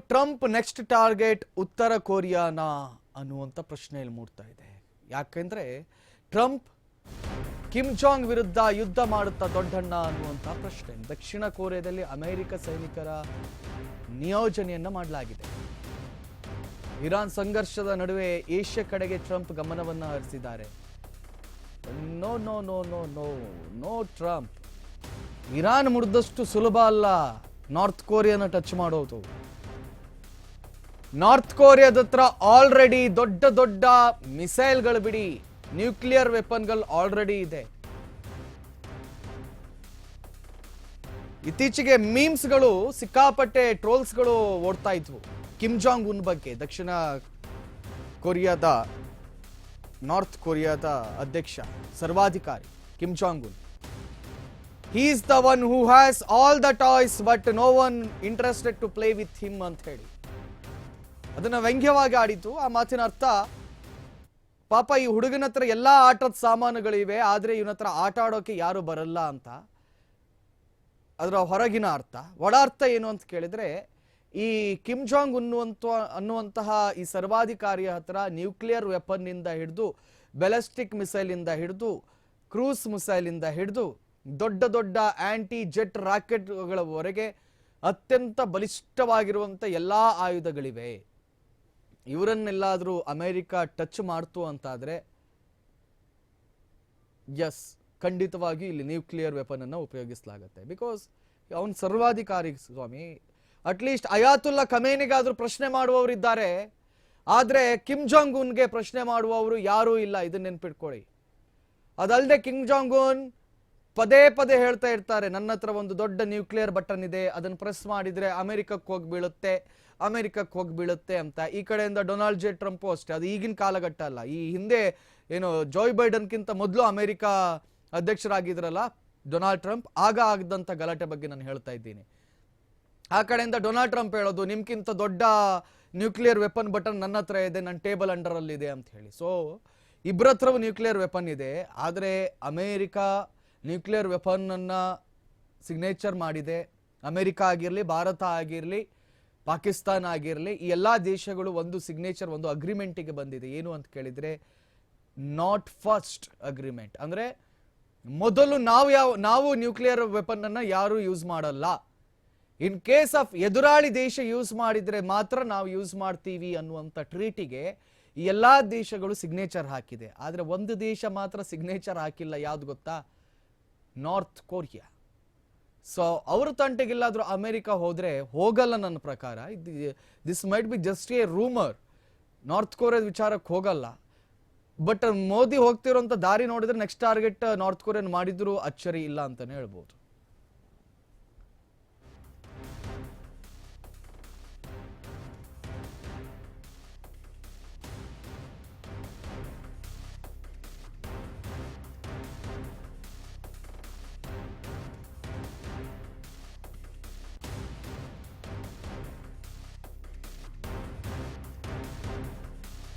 Trump next target ಉತ್ತರ ಕೊರಿಯಾನಾ ಅನ್ನುವಂಥ ಪ್ರಶ್ನೆಯಲ್ಲಿ ಮೂಡ್ತಾ ಇದೆ. ಯಾಕೆಂದ್ರೆ ಟ್ರಂಪ್ ಕಿಮ್ ಜಾಂಗ್ ವಿರುದ್ಧ ಯುದ್ಧ ಮಾಡುತ್ತಾ ದೊಡ್ಡಣ್ಣ ಅನ್ನುವಂಥ ಪ್ರಶ್ನೆ. ದಕ್ಷಿಣ ಕೊರಿಯಾದಲ್ಲಿ ಅಮೆರಿಕ ಸೈನಿಕರ ನಿಯೋಜನೆಯನ್ನ ಮಾಡಲಾಗಿದೆ. ಇರಾನ್ ಸಂಘರ್ಷದ ನಡುವೆ ಏಷ್ಯಾ ಕಡೆಗೆ ಟ್ರಂಪ್ ಗಮನವನ್ನ ಹರಿಸಿದ್ದಾರೆ. No no no no no no Trump, Iran ಮುರಿದಷ್ಟು ಸುಲಭ ಅಲ್ಲ ನಾರ್ತ್ ಕೊರಿಯಾನ ಟಚ್ ಮಾಡೋದು. ನಾರ್ತ್ ಕೊರಿಯಾದ ಹತ್ರ ಆಲ್ರೆಡಿ ದೊಡ್ಡ ದೊಡ್ಡ ಮಿಸೈಲ್ಗಳು ಬಿಡಿ, ನ್ಯೂಕ್ಲಿಯರ್ ವೆಪನ್ಗಳು ಆಲ್ರೆಡಿ ಇದೆ. ಇತ್ತೀಚೆಗೆ ಮೀಮ್ಸ್ಗಳು ಸಿಕ್ಕಾಪಟ್ಟೆ ಟ್ರೋಲ್ಸ್ಗಳು ಓಡ್ತಾ ಇದ್ವು ಕಿಮ್ ಜಾಂಗ್ ಉನ್ ಬಗ್ಗೆ. ದಕ್ಷಿಣ ಕೊರಿಯಾದ ನಾರ್ತ್ ಕೊರಿಯಾದ ಅಧ್ಯಕ್ಷ ಸರ್ವಾಧಿಕಾರಿ Kim Jong Un, he is the one who has all the toys but no one interested to play with him ಅಂತ ಹೇಳಿ ಅದನ್ನ ವ್ಯಂಗ್ಯವಾಗಿ ಆಡಿತು. ಆ ಮಾತಿನ ಅರ್ಥ, ಪಾಪ ಈ ಹುಡುಗನ ಹತ್ರ ಎಲ್ಲಾ ಆಟದ ಸಾಮಾನುಗಳಿವೆ ಆದ್ರೆ ಇವನ ಹತ್ರ ಆಟ ಆಡೋಕೆ ಯಾರು ಬರಲ್ಲ ಅಂತ. ಅದರ ಹೊರಗಿನ ಅರ್ಥ. ಒಳ ಅರ್ಥ ಏನು ಅಂತ ಕೇಳಿದ್ರೆ, ಈ ಕಿಮ್ ಜಾಂಗ್ ಅನ್ನುವಂತಹ ಈ ಸರ್ವಾಧಿಕಾರಿಯ ಹತ್ರ ನ್ಯೂಕ್ಲಿಯರ್ ವೆಪನ್ ಇಂದ ಹಿಡಿದು, ಬ್ಯಾಲಿಸ್ಟಿಕ್ ಮಿಸೈಲ್ ಇಂದ ಹಿಡಿದು, ಕ್ರೂಸ್ ಮಿಸೈಲ್ ಇಂದ ಹಿಡಿದು, ದೊಡ್ಡ ದೊಡ್ಡ ಆಂಟಿ ಜೆಟ್ ರಾಕೆಟ್ಗಳವರೆಗೆ ಅತ್ಯಂತ ಬಲಿಷ್ಠವಾಗಿರುವಂತ ಎಲ್ಲಾ ಆಯುಧಗಳಿವೆ. ಇವರನ್ನೆಲ್ಲಾದ್ರೂ ಅಮೆರಿಕ ಟಚ್ ಮಾಡ್ತು ಅಂತಾದ್ರೆ ಎಸ್, ಖಂಡಿತವಾಗಿ ಇಲ್ಲಿ ನ್ಯೂಕ್ಲಿಯರ್ ವೆಪನ್ ಅನ್ನ ಉಪಯೋಗಿಸಲಾಗುತ್ತೆ. ಬಿಕಾಸ್ ಅವನ್ ಸರ್ವಾಧಿಕಾರಿ ಸ್ವಾಮಿ. ಅಟ್ಲೀಸ್ಟ್ ಅಯಾತುಲ್ಲಾ ಖಮೇನಿಗಾದ್ರೂ ಪ್ರಶ್ನೆ ಮಾಡುವವರಿದ್ದಾರೆ, ಆದ್ರೆ ಕಿಮ್ ಜಾಂಗ್ ಉನ್ಗೆ ಪ್ರಶ್ನೆ ಮಾಡುವವರು ಯಾರೂ ಇಲ್ಲ. ಇದನ್ನ ನೆನ್ಪಿಟ್ಕೊಳ್ಳಿ. ಅದಲ್ಲದೆ ಕಿಮ್ ಜಾಂಗ್ ಉನ್ ಪದೇ ಪದೇ ಹೇಳ್ತಾ ಇರ್ತಾರೆ, ನನ್ನ ಹತ್ರ ಒಂದು ದೊಡ್ಡ ನ್ಯೂಕ್ಲಿಯರ್ ಬಟನ್ ಇದೆ, ಅದನ್ನು ಪ್ರೆಸ್ ಮಾಡಿದ್ರೆ ಅಮೆರಿಕಕ್ಕೆ ಹೋಗಿ ಬೀಳುತ್ತೆ, ಅಮೆರಿಕಕ್ಕೆ ಹೋಗಿ ಬೀಳುತ್ತೆ ಅಂತ. ಈ ಕಡೆಯಿಂದ ಡೊನಾಲ್ಡ್ ಜೆ ಟ್ರಂಪ್ ಅಷ್ಟೇ. ಅದು ಈಗಿನ ಕಾಲಘಟ್ಟ ಅಲ್ಲ, ಈ ಹಿಂದೆ ಏನು ಜೋಯ್ ಬೈಡನ್ಗಿಂತ ಮೊದಲು ಅಮೆರಿಕ ಅಧ್ಯಕ್ಷರಾಗಿದ್ರಲ್ಲ ಡೊನಾಲ್ಡ್ ಟ್ರಂಪ್, ಆಗ ಆಗದಂತ ಗಲಾಟೆ ಬಗ್ಗೆ ನಾನು ಹೇಳ್ತಾ ಇದ್ದೀನಿ. ಆ ಕಡೆಯಿಂದ ಡೊನಾಲ್ಡ್ ಟ್ರಂಪ್ ಹೇಳೋದು, ನಿಮ್ಗಿಂತ ದೊಡ್ಡ ನ್ಯೂಕ್ಲಿಯರ್ ವೆಪನ್ ಬಟನ್ ನನ್ನ ಹತ್ರ ಇದೆ, ನನ್ನ ಟೇಬಲ್ ಅಂಡರ್ ಅಲ್ಲಿ ಇದೆ ಅಂತ ಹೇಳಿ. ಸೊ ಇಬ್ಬರ ಹತ್ರವೂ ನ್ಯೂಕ್ಲಿಯರ್ ವೆಪನ್ ಇದೆ. ಆದ್ರೆ ಅಮೆರಿಕ ನ್ಯೂಕ್ಲಿಯರ್ ವೆಪನ್ ಅನ್ನ ಸಿಗ್ನೇಚರ್ ಮಾಡಿದೆ. ಅಮೆರಿಕ ಆಗಿರಲಿ, ಭಾರತ ಆಗಿರಲಿ, ಪಾಕಿಸ್ತಾನ ಆಗಿರಲಿ, ಈ ಎಲ್ಲಾ ದೇಶಗಳು ಒಂದು ಸಿಗ್ನೇಚರ್, ಒಂದು ಅಗ್ರಿಮೆಂಟಿಗೆ ಬಂದಿದೆ. ಏನು ಅಂತ ಕೇಳಿದ್ರೆ ನಾಟ್ ಫಸ್ಟ್ ಅಗ್ರಿಮೆಂಟ್. ಅಂದ್ರೆ ಮೊದಲು ನಾವು ನ್ಯೂಕ್ಲಿಯರ್ ವೆಪನ್ ಅನ್ನ ಯಾರು ಯೂಸ್ ಮಾಡಲ್ಲ. ಇನ್ ಕೇಸ್ ಆಫ್ ಎದುರಾಳಿ ದೇಶ ಯೂಸ್ ಮಾಡಿದ್ರೆ ಮಾತ್ರ ನಾವು ಯೂಸ್ ಮಾಡ್ತೀವಿ ಅನ್ನುವಂಥ ಟ್ರೀಟಿಗೆ ಈ ಎಲ್ಲಾ ದೇಶಗಳು ಸಿಗ್ನೇಚರ್ ಹಾಕಿದೆ. ಆದ್ರೆ ಒಂದು ದೇಶ ಮಾತ್ರ ಸಿಗ್ನೇಚರ್ ಹಾಕಿಲ್ಲ. ಯಾವ್ದು ಗೊತ್ತಾ? North Korea. ಸೊ ಅವ್ರ ತಂಟೆಗಿಲ್ಲಾದ್ರೂ ಅಮೆರಿಕ ಹೋದ್ರೆ ಹೋಗಲ್ಲ ನನ್ನ ಪ್ರಕಾರ. This might be just A rumour. North ಕೊರಿಯಾದ ವಿಚಾರಕ್ಕೆ ಹೋಗಲ್ಲ. ಬಟ್ ಮೋದಿ ಹೋಗ್ತಿರೋಂಥ ದಾರಿ ನೋಡಿದ್ರೆ ನೆಕ್ಸ್ಟ್ ಟಾರ್ಗೆಟ್ ನಾರ್ತ್ ಕೊರಿಯನ್ ಮಾಡಿದ್ರು ಅಚ್ಚರಿ ಇಲ್ಲ ಅಂತಾನೆ ಹೇಳ್ಬೋದು.